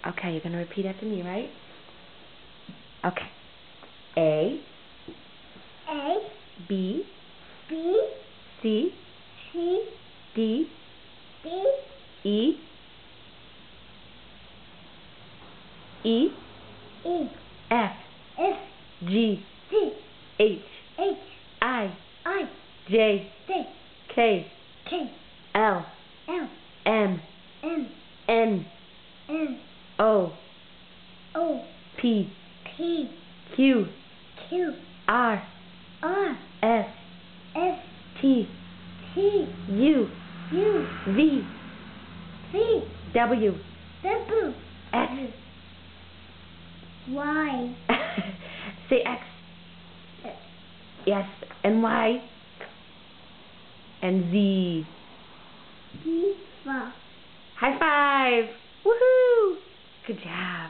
Okay, you're going to repeat after me, right? Okay. A. B. C. D. E. F. G. H. I. J. K. L. M. N. O. P. Q. R. S. T. U. V. W. X. Y. Say X. Yes. And Y. And Z. Z. High five. Woohoo! Good job.